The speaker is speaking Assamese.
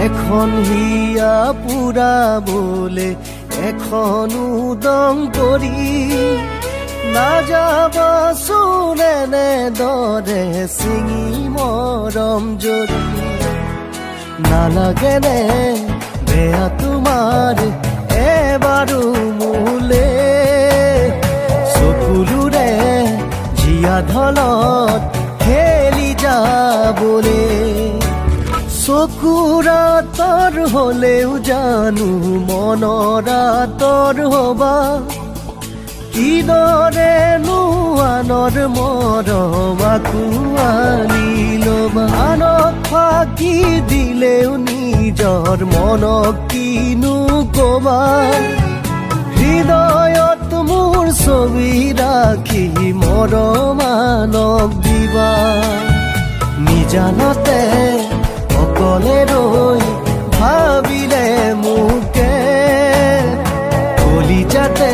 এখন হিয়া পুৰাবলে এখন উদং কৰি নাযাবাচোন এনেদৰে ছিঙি মৰম যদি নালাগেনে বেয়া তোমাৰ এবাৰো মোলে চকুলোৰে জীয়া ঢলত খেলি যাবলে চকুৰ আঁতৰ হলেও জানো মনৰ আঁতৰ হবা কিদৰেনো আনৰ মৰম আঁকোৱালি ল'বা আনক ফাঁকি দিলেও নিজৰ মনক কিনো কবা হৃদয়ত মোৰ ছবি ৰাখি মৰম আনক দিবা নিজানতে অকলে ৰৈ ভাবিলে মোকে কলিজাতে